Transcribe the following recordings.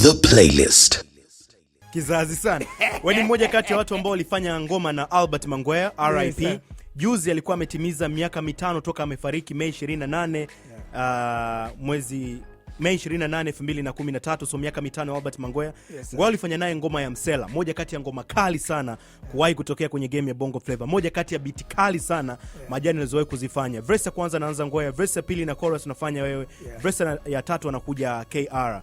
The Playlist. Kizazi sana. Wewe ni mmoja kati ya watu ambao walifanya ngoma na Albert Mangwea, RIP. Yes, juzi alikuwa ametimiza miaka 5 toka amefariki Mei 28 mwezi Mei 28 2013, so miaka 5 Albert Mangwea. Yes, Ngwea alifanya naye ngoma ya Msela, moja kati ya ngoma kali sana kuwahi kutokea kwenye game ya Bongo Flava, moja kati ya beat kali sana Majani alizowahi kuzifanya. Verse ya kwanza anaanza Ngwea, verse ya pili na chorus unafanya wewe, verse ya tatu anakuja KR.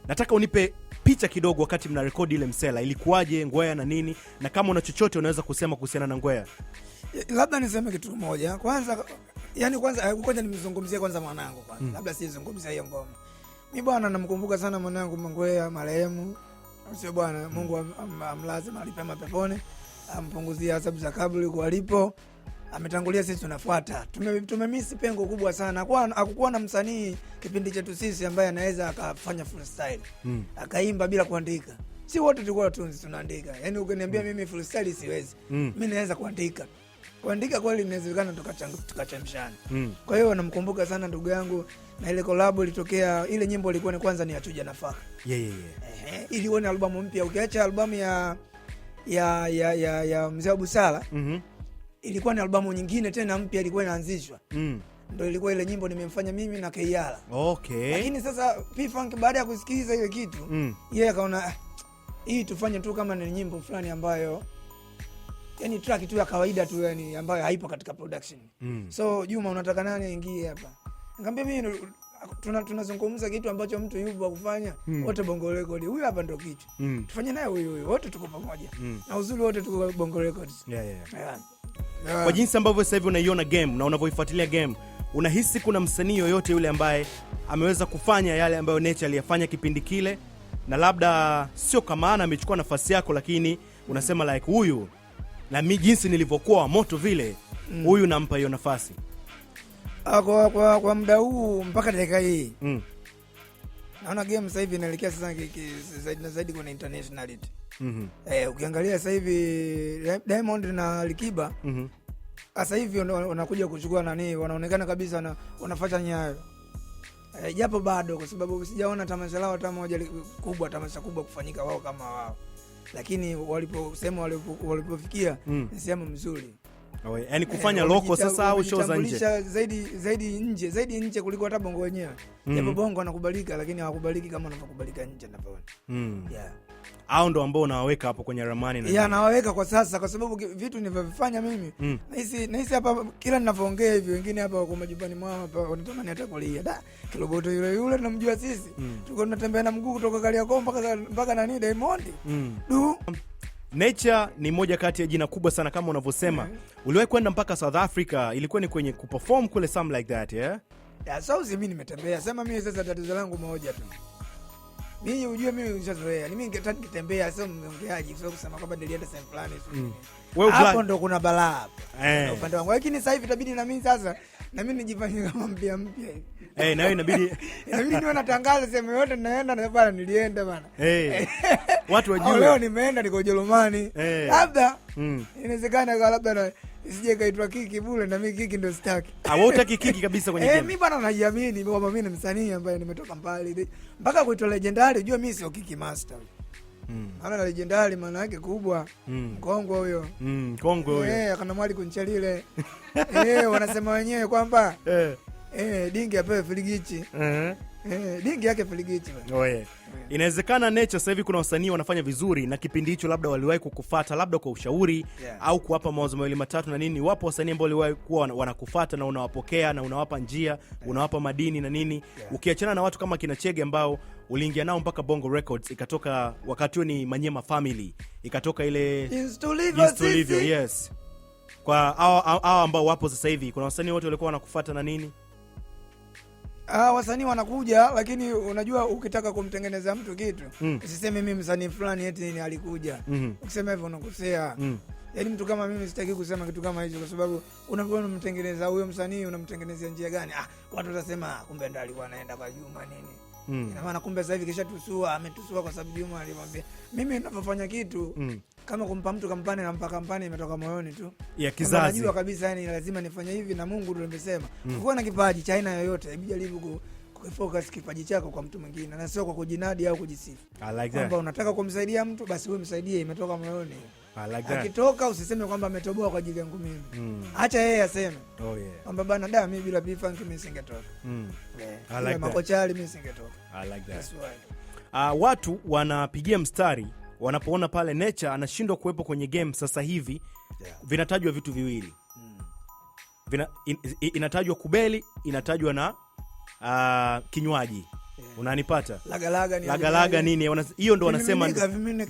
Nataka unipe picha kidogo wakati mna record ile Msela, ilikuwaje Ngwea na nini, na kama una chochote unaweza kusema kuhusiana na Ngwea. Labda niseme kitu kimoja. Kwanza kwanza nimezungumzia kwanza mwanangu kwanza. Labda sizungumzia hiyo ngoma. Mimi bwana namkumbuka sana mwanangu Mangwea marehemu. Sio bwana, Mungu amlaze mahali pema peponi. Ampunguzie adhabu za kaburi huko alipo. Ametangulia, sisi tunafuata. Tumemiss pengo kubwa sana. Hakukuwa na msanii kipindi chetu sisi ambaye anaweza akafanya freestyle. Akaimba bila kuandika. Si wote tulikuwa tunzi tunaandika. Yaani ukiniambia mimi freestyle siwezi. Mimi naweza kuandika. Kuandika kweli inawezekana tukachamshana. Kwa hiyo namkumbuka sana ndugu yangu, na ile collab ilitokea, ile nyimbo ilikuwa ni kwanza ni Achuja Nafaka. Ili ni albamu mpya, ukiacha albamu ya Mzee Busara. Ilikuwa ni albamu nyingine tena mpya ilikuwa inaanzishwa. Ndio ilikuwa ile nyimbo nimemfanya mimi na Keyala. Okay. Lakini sasa P-Funk baada ya kusikiliza ile kitu, yeye akaona hii tufanye tu kama ni nyimbo fulani ambayo yani track tu ya kawaida tu, yani ambayo haipo katika production. So Juma, unataka nani aingie hapa? Nikamwambia mimi tunazungumza kitu ambacho mtu yupo wa kufanya, wote Bongo Record. Huyu hapa ndio kitu. Tufanye naye huyu, wote tuko pamoja. Na uzuri wote tuko Bongo Records. Kwa jinsi ambavyo sasa hivi unaiona game na unavyoifuatilia game, unahisi kuna msanii yoyote yule ambaye ameweza kufanya yale ambayo Nature aliyafanya kipindi kile, na labda sio kama amechukua nafasi yako, lakini unasema like huyu na mimi jinsi nilivyokuwa moto vile, huyu nampa hiyo nafasi? Kwa muda huu mpaka dakika hii naona game sasa hivi inaelekea sasa zaidi kwenye internationality. Ukiangalia sasa hivi Diamond na Alikiba sasa hivi wanakuja kuchukua nani, wanaonekana kabisa wanafuata nyayo. Japo bado, kwa sababu sijaona tamasha lao hata moja kubwa, tamasha kubwa kufanyika wao kama wao, lakini walipofikia ni sehemu mzuri. Yaani kufanya loko sasa au show za nje. Zaidi nje kuliko hata Bongo wenyewe. Japo Bongo anakubalika, lakini hawakubaliki kama wanavyokubalika nje ninavyoona. Hao ndo ambao unawaweka hapo kwenye ramani na. Nawaweka kwa sasa kwa sababu vitu ninavyofanya mimi. Nahisi hapa kila ninavyoongea hivi, wengine hapa wako majumbani mwao hapa wanatamani hata kulia. Kiloboto yule tunamjua sisi. Tulikuwa tunatembea na mguu kutoka Kariakoo mpaka nani Diamond. Nature ni moja kati ya jina kubwa sana kama unavyosema. Uliwahi kwenda mpaka South Africa, ilikuwa ni kwenye kuperform kule something like that, South mimi nimetembea. Sema mimi sasa tatizo langu moja tu. Mimi unajua mimi nishazoea. Mimi ningetaka nitembea, sio mngeaje, sio kusema kwamba nilienda sehemu fulani. Hapo ndo kuna balaa. Upande wangu. Lakini sasa hivi itabidi na mimi sasa na mimi nijifanyie kama mpya hivi. Na wewe inabidi niwe natangaza sehemu yote ninaenda, na bwana nilienda bana. Watu wajue. Leo nimeenda niko Ujerumani. Labda inawezekana labda na isije kaitwa kiki bure, na mimi kiki ndio sitaki. Hutaki kiki kabisa kwenye game. Mimi bwana najiamini kwamba mimi ni msanii ambaye nimetoka mbali. Mpaka kuitwa legendary, unajua mimi sio kiki master. Ana legendary maana yake kubwa. Mkongwe huyo. Mkongwe huyo. Akana mwali kunchalile. Wanasema wenyewe kwamba dingi apewe filigichi. Dingi yake filigichi. Inawezekana Nature sasa hivi kuna wasanii wanafanya vizuri, na kipindi hicho labda waliwahi kukufuata labda kwa ushauri au kuwapa mawazo mawili matatu na nini. Wapo wasanii ambao waliwahi kuwa wanakufuata na unawapokea na unawapa njia, unawapa madini na nini. Ukiachana na watu kama kina Chege ambao uliingia nao mpaka Bongo Records, ikatoka wakati huo ni Manyema Family, ikatoka ile Installivyo. Yes. Kwa hao ambao wapo sasa hivi, kuna wasanii wote walikuwa wanakufuata na nini? Wasanii wanakuja, lakini unajua ukitaka kumtengeneza mtu kitu, usiseme mimi msanii fulani eti alikuja. Ukisema hivyo unakosea. Yaani mtu kama mimi sitaki kusema kitu kama hicho, kwa sababu unamtengeneza huyo msanii, unamtengenezea njia gani? Watu watasema kumbe ndo alikuwa anaenda kwa Juma nini. Ina maana kumbe sasa hivi kisha ametusua kwa sababu Juma alimwambia. Mimi ninapofanya kitu kama kumpa mtu kampani, na mpaka kampani imetoka moyoni tu. Kizazi. Najua kabisa yani lazima nifanye hivi, na Mungu ndio amesema. Ukiwa na kipaji cha aina yoyote, hebu jaribu kufocus kipaji chako kwa mtu mwingine na sio kwa kujinadi au kujisifu. I like that. Kwamba unataka kumsaidia mtu basi wewe msaidie, imetoka moyoni. I like that. Akitoka usiseme kwamba ametoboa kwa ajili yangu mimi. Acha yeye aseme. Oh yeah. Kwamba bana mimi bila P-Funk mimi singetoka. I like that. Makochali mimi singetoka. I like that. That's why. Watu wanapigia mstari wanapoona pale Nature anashindwa kuwepo kwenye game sasa hivi. Vinatajwa vitu viwili. Inatajwa kubeli, inatajwa na kinywaji. Unanipata? Laga nini? Hiyo ndo wanasema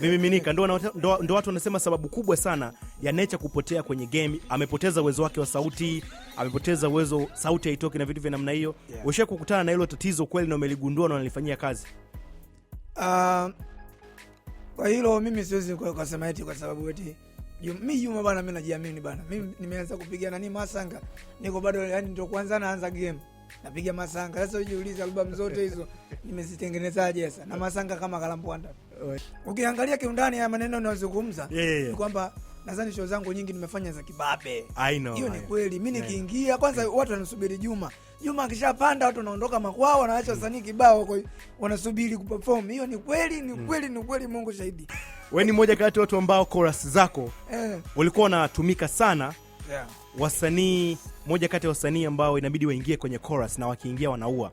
vimiminika. Ndo watu wanasema sababu kubwa sana ya Nature kupotea kwenye game. Amepoteza uwezo wake wa sauti, amepoteza uwezo sauti haitoki na vitu vya namna hiyo. Ushaje kukutana na hilo tatizo kweli na umeligundua na unalifanyia kazi? Kwa hilo mimi siwezi kusema eti kwa sababu eti mimi Juma bana, mimi najiamini bana. Mimi nimeanza kupiga nani masanga. Niko bado yani ndio kwanza naanza game. Napiga masanga. Sasa ujiulize album zote hizo nimezitengenezaje sasa? Na masanga kama kalambwanda. Ukiangalia kiundani ya maneno unayozungumza ni kwamba nadhani show zangu nyingi nimefanya za kibabe. Hiyo ni kweli. Mimi nikiingia kwanza watu wanasubiri Juma. Juma akishapanda watu wanaondoka makwao, wanaacha wasanii kibao kwa wanasubiri kuperform. Hiyo ni kweli, ni kweli Mungu shahidi. Wewe ni mmoja kati watu ambao chorus zako walikuwa wanatumika sana. Wasanii, moja kati ya wasanii ambao inabidi waingie kwenye chorus na wakiingia wanaua.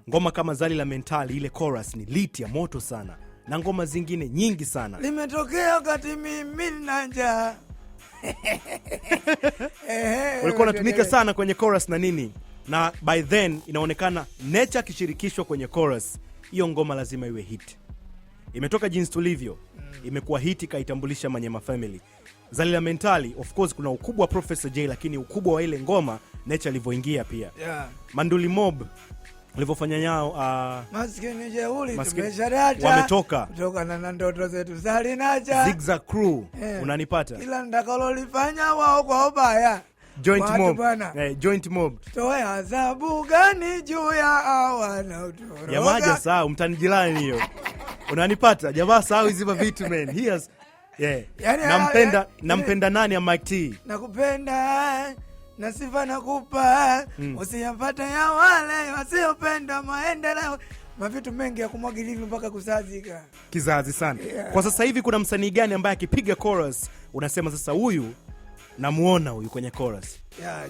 Ngoma kama Zali la Mentali, ile chorus ni lit ya moto sana. Na ngoma zingine nyingi sana. Limetokea wakati mimi na njaa. Walikuwa wanatumika sana kwenye chorus na nini. Na by then inaonekana Nature kishirikishwa kwenye chorus, hiyo ngoma lazima iwe hit. Imetoka Jinsi Tulivyo, imekuwa hit, kaitambulisha Manyema Family. Zali la Mentali, of course kuna ukubwa wa Professor J, lakini ukubwa wa ile ngoma Nature alivyoingia pia. Manduli Mob alivyofanya nyao, maskini jeuli tumesharata wametoka kutoka na ndoto zetu Zali Nature, Zigzag Crew. Unanipata? Ila ndakalolifanya wao kwa ubaya. Joint Mob. Toe adhabu gani juu ya hawana utoroga. Jamaa jasahau mtanijilani hiyo. Unanipata? Jamaa sahau hizi vitu man. Here's yani, nampenda nani ya Mike T. Nakupenda na sifa nakupa. Usiyapata ya wale wasiopenda maendeleo. Mavitu mengi ya kumwagilivi mpaka kusazika. Kizazi sana. Kwa sasa hivi kuna msanii gani ambaye akipiga chorus unasema sasa huyu namuona huyu kwenye chorus?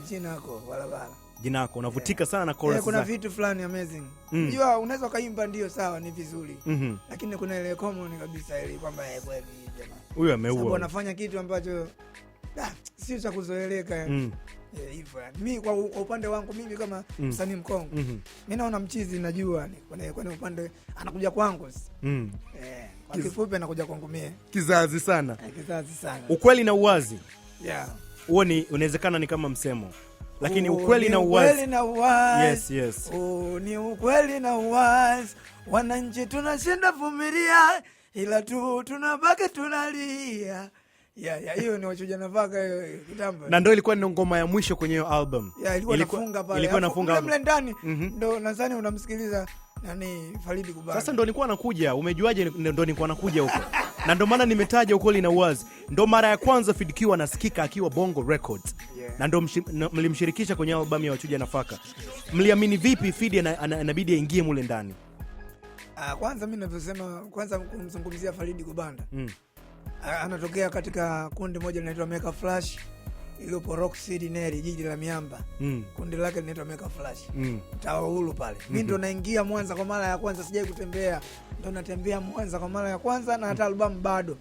Jinako Walabala. Jinako unavutika sana na chorus. Kuna vitu fulani amazing. Unajua unaweza kaimba ndio sawa ni vizuri. Lakini kuna ile common kabisa ile kwamba kweli jamaa. Huyu ameua. Sababu anafanya kitu ambacho sio cha kuzoeleka. Hivyo mimi kwa upande wangu mimi kama msanii mkongo mimi naona mchizi najua ni kwa upande anakuja kwangu. Kwa kifupi anakuja kwangu mimi. Kizazi sana. Kizazi sana. Ukweli na uwazi. Huo ni unawezekana ni kama msemo. Lakini ukweli na uwazi. Yes. Ni ukweli na uwazi. Wananchi tunashinda vumilia ila tu tunabaki tunalia. Hiyo ni wachuja nafaka hiyo kitambo. Na ndio ilikuwa ni ngoma ya mwisho kwenye hiyo album. Ilikuwa nafunga pale. Ilikuwa nafunga mle ndani. Ndio nadhani unamsikiliza nani Faridi Kubana. Sasa ndio nilikuwa nakuja. Umejuaje ndio nilikuwa nakuja huko? Na ndio maana nimetaja ukweli na uwazi. Ndio mara ya kwanza Fidikiwa anasikika akiwa Bongo Records. Na ndio mlimshirikisha kwenye album ya wachuja nafaka. Mliamini vipi Fidi inabidi aingie mule ndani? Kwanza mimi ninavyosema kwanza kumzungumzia Faridi Kubanda. Anatokea katika kundi moja linaloitwa Mega Flash iliyopo Rock City Neri, jiji la miamba. Kundi lake linaitwa Mega Flash. Tawaulu pale. Mimi ndo naingia Mwanza kwa mara ya kwanza, sijai kutembea. Ndo natembea Mwanza kwa mara ya kwanza na hata album bado.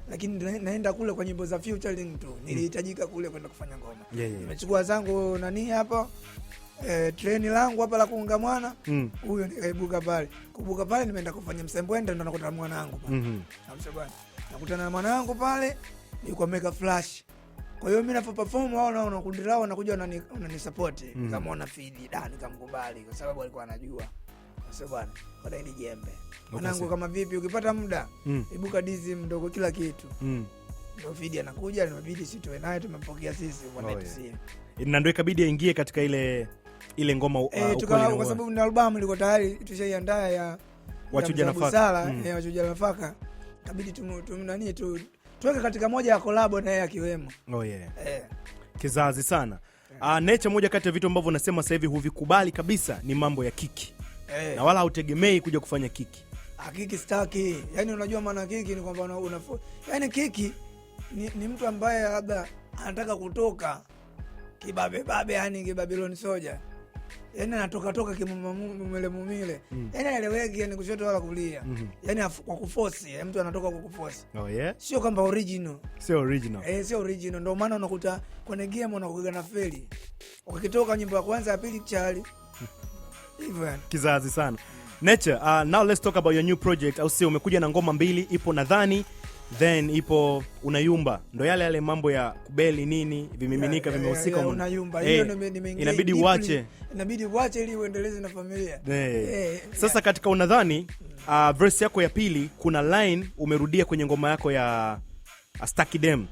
Lakini naenda kule kwa nyimbo za featuring tu. Nilihitajika kule kwenda kufanya ngoma. Nimechukua zangu nani hapo? Treni langu hapa la kuunga mwana. Huyo nikaibuka pale. Kubuka pale nimeenda kufanya msembwende ndo nakuta mwanangu pale. Bwana. Nakutana na mwanangu pale yuko Mega Flash. Kwa hiyo mimi napo perform wao na kundi lao wanakuja wananisupport. Nikamwona Fidi nikamkubali kwa sababu alikuwa anajua. Sasa bwana, kwa ile jembe. Mwanangu kama vipi ukipata muda ibuka dizi mdogo kila kitu. Ndio Fidi anakuja inabidi sisi tuwe naye tumempokea sisi kwa netusi. Na ndio ikabidi aingie katika ile ngoma kwa sababu ni album ilikuwa tayari tushaiandaa ya wachuja nafaka. Wachuja nafaka. Kabidi tuweke katika moja ya collab na yeye akiwemo. Kizazi sana. Nature, moja kati ya vitu ambavyo unasema sasa hivi huvikubali kabisa ni mambo ya kiki. Na wala hautegemei kuja kufanya kiki. Kiki staki. Yani unajua maana kiki ni kwamba yani kiki ni mtu ambaye labda anataka kutoka kibabe yani kibabiloni soja. Yani anatoka kimumile. Yani aeleweki yani kushoto wala kulia. Yani kwa kuforce, mtu anatoka kwa kuforce. Oh yeah. Sio kwamba original. Sio original. Sio original. Ndio maana unakuta kwenye game unakuga na feli. Ukitoka nyimbo ya kwanza ya pili chali. Hivyo. Kizazi sana. Nature, now let's talk about your new project. Au sio, umekuja na ngoma mbili, ipo nadhani, then ipo unayumba. Ndo yale mambo ya kubeli nini, vimiminika vimehusika. Unayumba. Hiyo nimeingia. Inabidi uache ili uendeleze na familia. Sasa katika unadhani, verse yako ya pili kuna line umerudia kwenye ngoma yako ya Astaki Dem.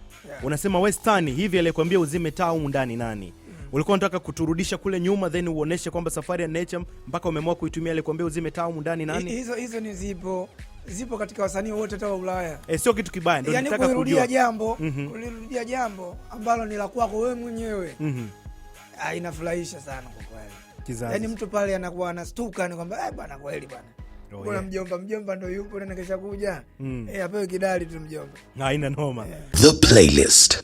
Unasema Westani hivi alikwambia uzime taa humu ndani nani? Ulikuwa unataka kuturudisha kule nyuma then uoneshe kwamba safari ya Nature mpaka umeamua kuitumia alikwambia uzime taa humu ndani nani? Hizo ni zipo katika wasanii wote hata wa Ulaya. Sio kitu kibaya, ndio nataka kujua. Kurudia jambo ambalo ni la kwako wewe mwenyewe. Inafurahisha sana kwa kweli. Yani mtu pale anakuwa anastuka ni kwamba bwana kweli bwana. Kuna mjomba ndio yupo na kesha kuja. Apewe kidali tu mjomba. Haina noma. The playlist.